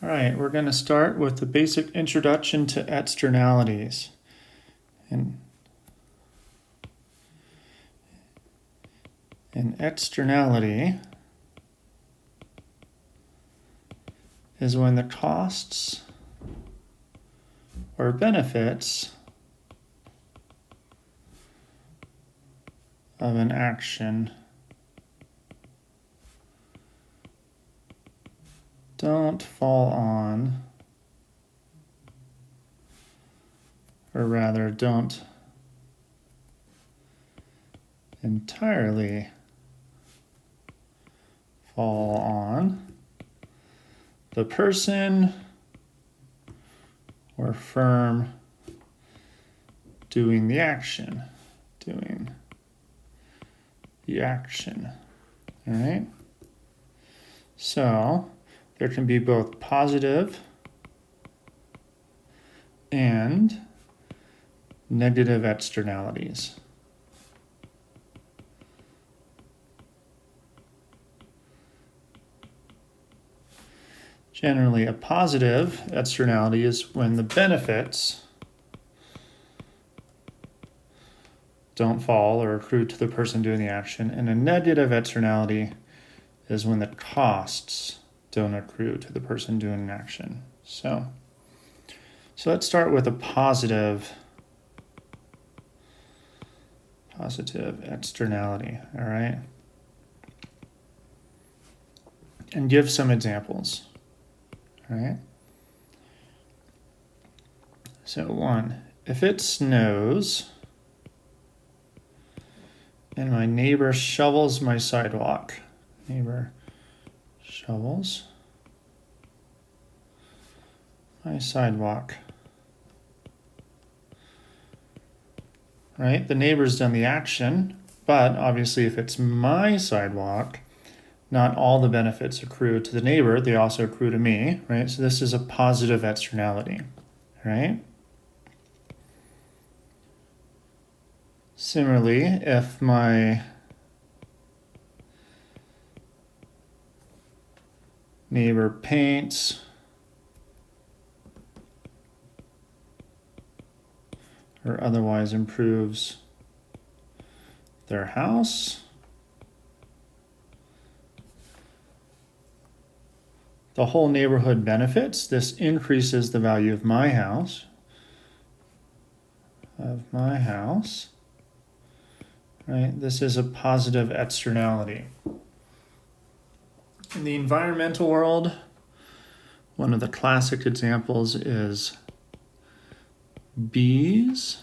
All right, we're going to start with the basic introduction to externalities. And an externality is when the costs or benefits of an action don't fall on, or rather don't entirely fall on the person or firm doing the action. All right? So there can be both positive and negative externalities. Generally, a positive externality is when the benefits don't fall or accrue to the person doing the action, and a negative externality is when the costs don't accrue to the person doing an action. So let's start with a positive externality, all right? And give some examples, all right? So 1, if it snows and my neighbor shovels my sidewalk, neighbor shovels my sidewalk. Right? The neighbor's done the action, but obviously if it's my sidewalk, not all the benefits accrue to the neighbor, they also accrue to me, right? So this is a positive externality, right? Similarly, if my neighbor paints or otherwise improves their house, the whole neighborhood benefits. This increases the value of my house. Right? This is a positive externality. In the environmental world, one of the classic examples is bees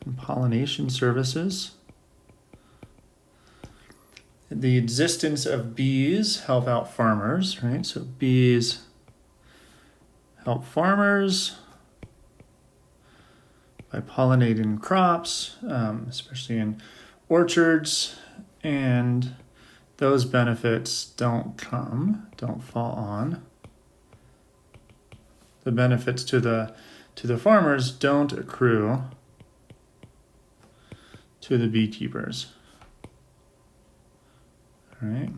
and pollination services. The existence of bees help out farmers, right? So bees help farmers by pollinating crops, especially in orchards, and those benefits don't fall on. The benefits to the farmers don't accrue to the beekeepers. All right.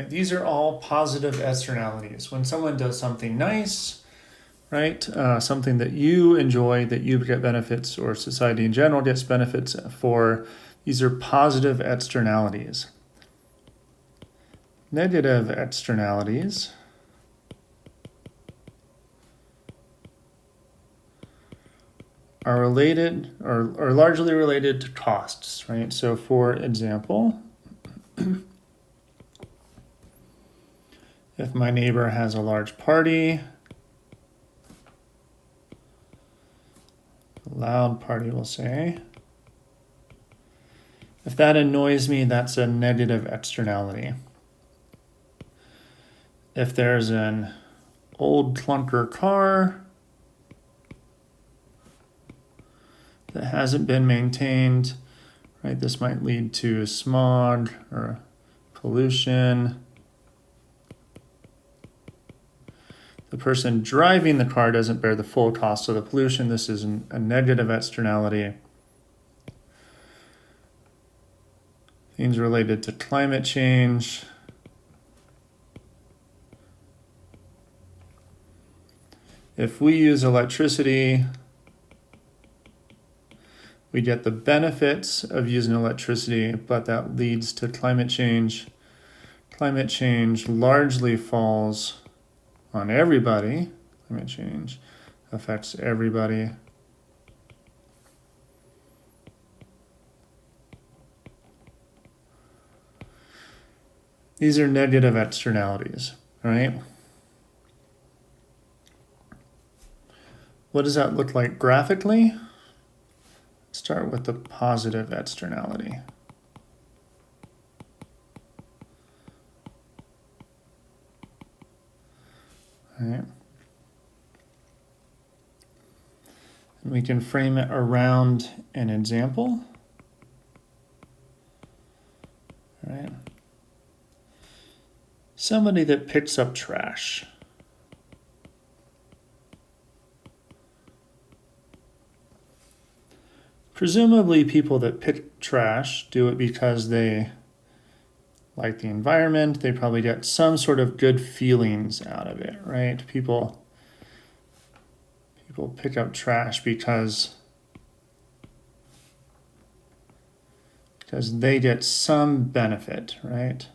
These are all positive externalities. When someone does something nice, right, something that you enjoy, that you get benefits, or society in general gets benefits for, these are positive externalities. Negative externalities are related or largely related to costs, right? So for example, if my neighbor has a large party, a loud party we'll say, if that annoys me, that's a negative externality. If there's an old clunker car that hasn't been maintained, right? This might lead to smog or pollution. The person driving the car doesn't bear the full cost of the pollution. This is a negative externality. Things related to climate change, if we use electricity, we get the benefits of using electricity, but that leads to climate change. Climate change largely falls on everybody. Climate change affects everybody. These are negative externalities, right? What does that look like graphically? Start with the positive externality. All right. And we can frame it around an example. All right. Somebody that picks up trash. Presumably people that pick trash do it because they like the environment. They probably get some sort of good feelings out of it, right? People pick up trash because they get some benefit, right?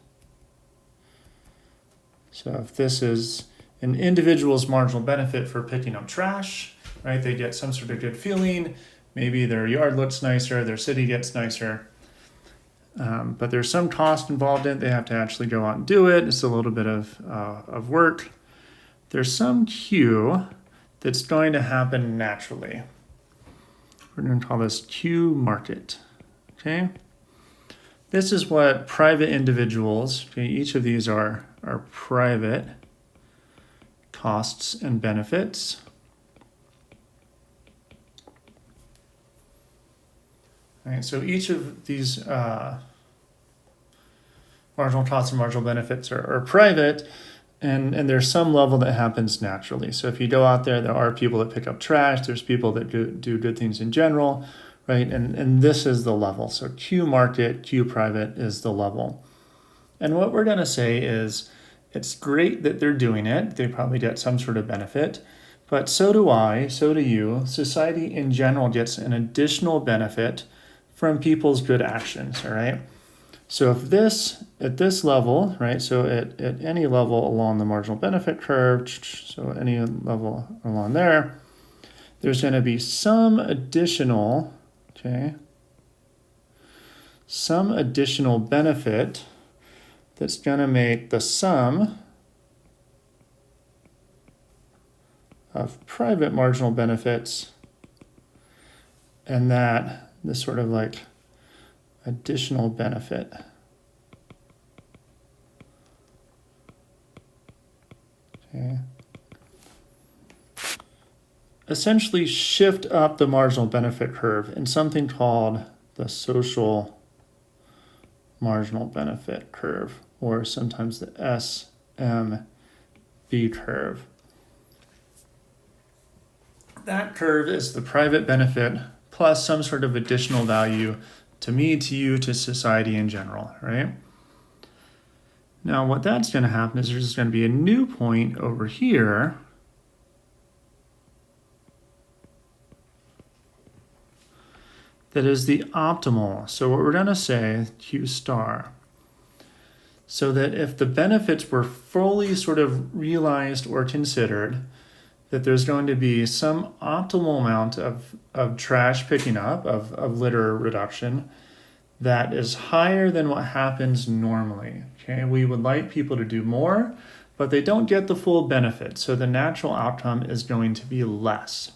So if this is an individual's marginal benefit for picking up trash, right? They get some sort of good feeling. Maybe their yard looks nicer, their city gets nicer. But there's some cost involved in it. They have to actually go out and do it. It's a little bit of work. There's some Q that's going to happen naturally. We're going to call this Q market, okay? This is what private individuals, okay, each of these are private costs and benefits. All right, so each of these marginal costs and marginal benefits are private, and there's some level that happens naturally. So if you go out there are people that pick up trash, there's people that do good things in general, right? And this is the level. So Q market, Q private is the level. And what we're going to say is it's great that they're doing it. They probably get some sort of benefit, but so do I, so do you. Society in general gets an additional benefit from people's good actions, all right? So if this, at this level, right, so at any level along the marginal benefit curve, so any level along there, there's going to be some additional, okay, some additional benefit that's going to make the sum of private marginal benefits and that this sort of like additional benefit. Okay. Essentially shift up the marginal benefit curve in something called the social marginal benefit curve, or sometimes the SMB curve. That curve is the private benefit plus some sort of additional value to me, to you, to society in general, right? Now, what that's going to happen is there's going to be a new point over here that is the optimal. So what we're going to say, Q star, so that if the benefits were fully sort of realized or considered, that there's going to be some optimal amount of trash picking up, of litter reduction, that is higher than what happens normally. Okay, we would like people to do more, but they don't get the full benefit. So the natural outcome is going to be less.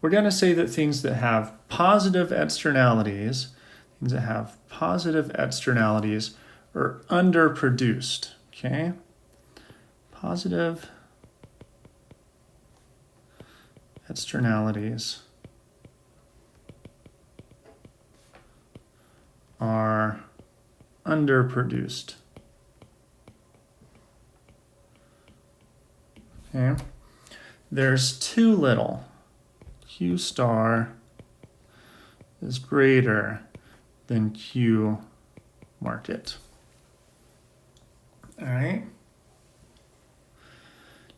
We're going to say that things that have positive externalities, are underproduced. Okay, positive externalities are underproduced. Okay, there's too little. Q star is greater than Q market. All right.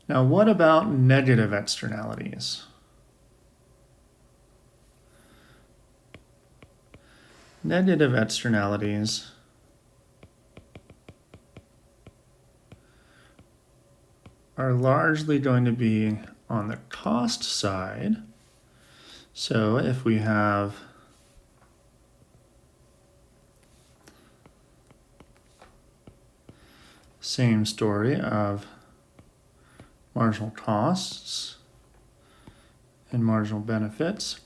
Now, what about negative externalities? Negative externalities are largely going to be on the cost side. So if we have same story of marginal costs and marginal benefits,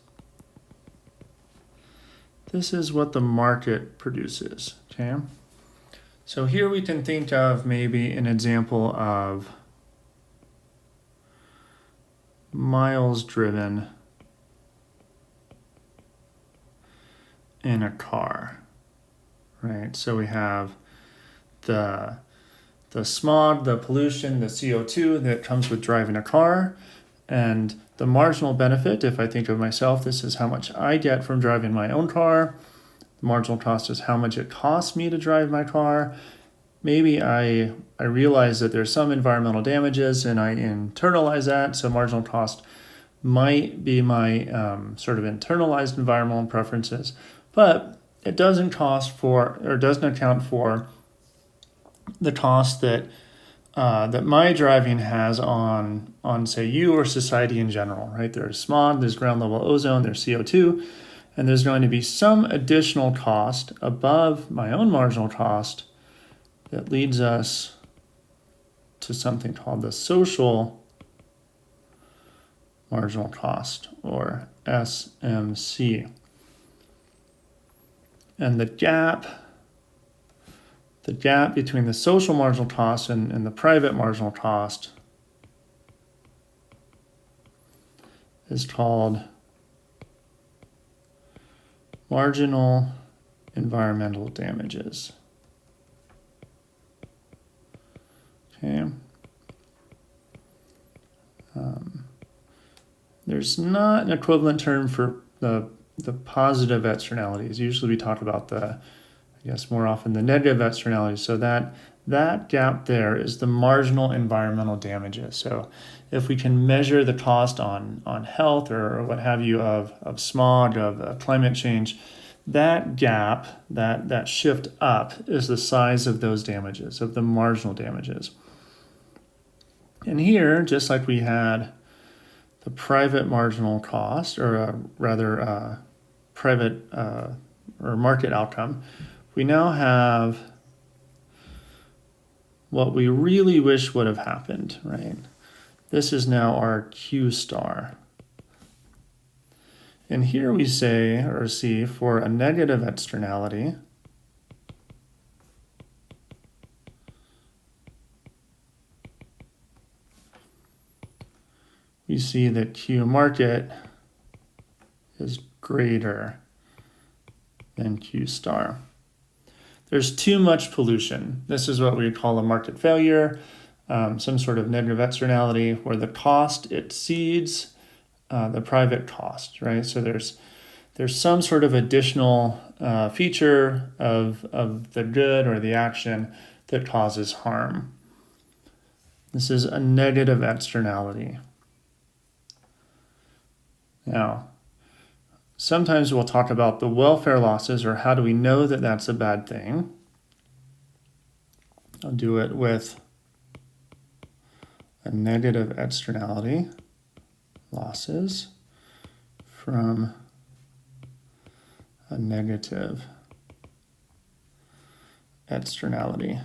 this is what the market produces, okay? So here we can think of maybe an example of miles driven in a car, right? So we have the smog, the pollution, the CO2 that comes with driving a car, and the marginal benefit, if I think of myself, this is how much I get from driving my own car. The marginal cost is how much it costs me to drive my car. Maybe I realize that there's some environmental damages and I internalize that, so marginal cost might be my sort of internalized environmental preferences, but it doesn't account for the cost that my driving has on say you or society in general, right? There's smog, there's ground level ozone, there's CO2, and there's going to be some additional cost above my own marginal cost that leads us to something called the social marginal cost, or SMC. And the gap between the social marginal cost and the private marginal cost is called marginal environmental damages. Okay. There's not an equivalent term for the positive externalities. Usually we talk about more often the negative externalities. So that gap there is the marginal environmental damages. So if we can measure the cost on health or what have you of smog, of climate change, that gap, that shift up is the size of those damages, of the marginal damages. And here, just like we had the private marginal cost, or private or market outcome, we now have what we really wish would have happened, right? This is now our Q star. And here we say, or see, for a negative externality, we see that Q market is greater than Q star. There's too much pollution. This is what we call a market failure, some sort of negative externality where the cost exceeds the private cost, right? So there's some sort of additional feature of the good or the action that causes harm. This is a negative externality. Now, sometimes we'll talk about the welfare losses, or how do we know that that's a bad thing. I'll do it with a negative externality, losses from a negative externality.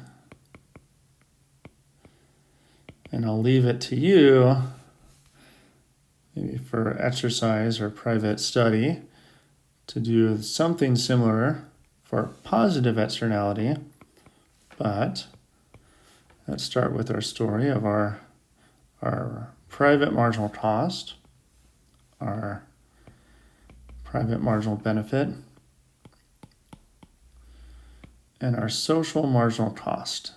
And I'll leave it to you, maybe for exercise or private study, to do something similar for positive externality, but let's start with our story of our private marginal cost, our private marginal benefit, and our social marginal cost.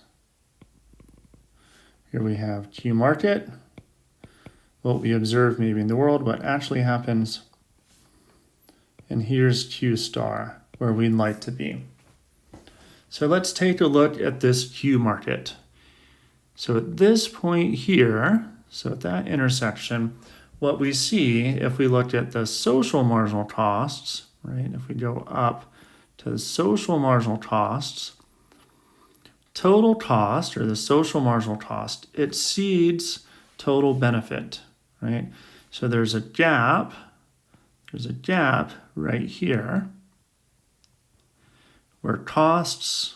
Here we have Q market, what we observe maybe in the world, what actually happens. And here's Q star, where we'd like to be. So let's take a look at this Q market. So at this point here, So at that intersection, what we see if we looked at the social marginal costs, right? If we go up to the social marginal costs, total cost, or the social marginal cost, exceeds total benefit, right? So there's a gap right here where costs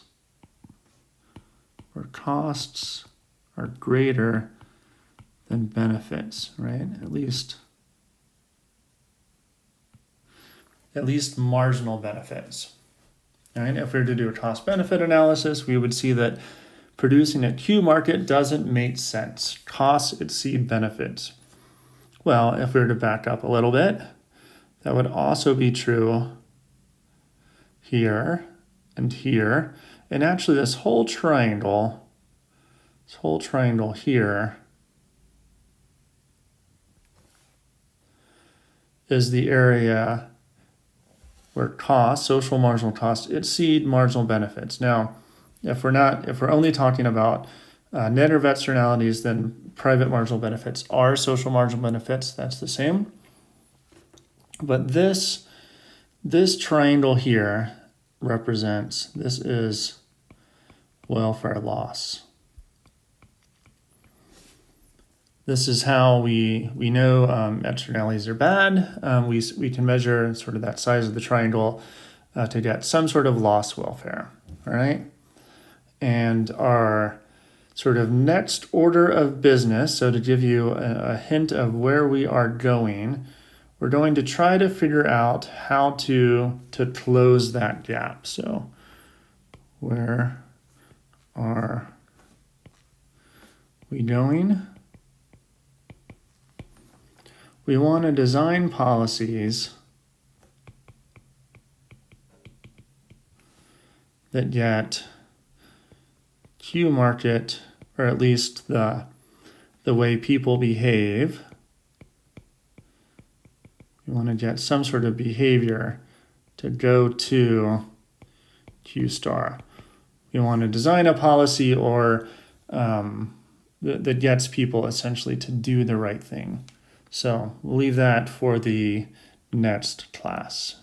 are greater than benefits, right? At least marginal benefits. Right? If we were to do a cost-benefit analysis, we would see that producing a Q market doesn't make sense. Costs exceed benefits. Well, if we were to back up a little bit, that would also be true here and here. And actually this whole triangle here is the area where costs, social marginal costs, exceed marginal benefits. Now, if we're only talking about net of externalities, then private marginal benefits are social marginal benefits. That's the same. But this triangle here represents, this is welfare loss. This is how we know externalities are bad. We can measure sort of that size of the triangle to get some sort of loss welfare, all right? And our sort of next order of business, so to give you a hint of where we are going, we're going to try to figure out how to close that gap. So where are we going? We want to design policies that get Q market, or at least the way people behave. We want to get some sort of behavior to go to Q star. We want to design a policy or that gets people essentially to do the right thing. So we'll leave that for the next class.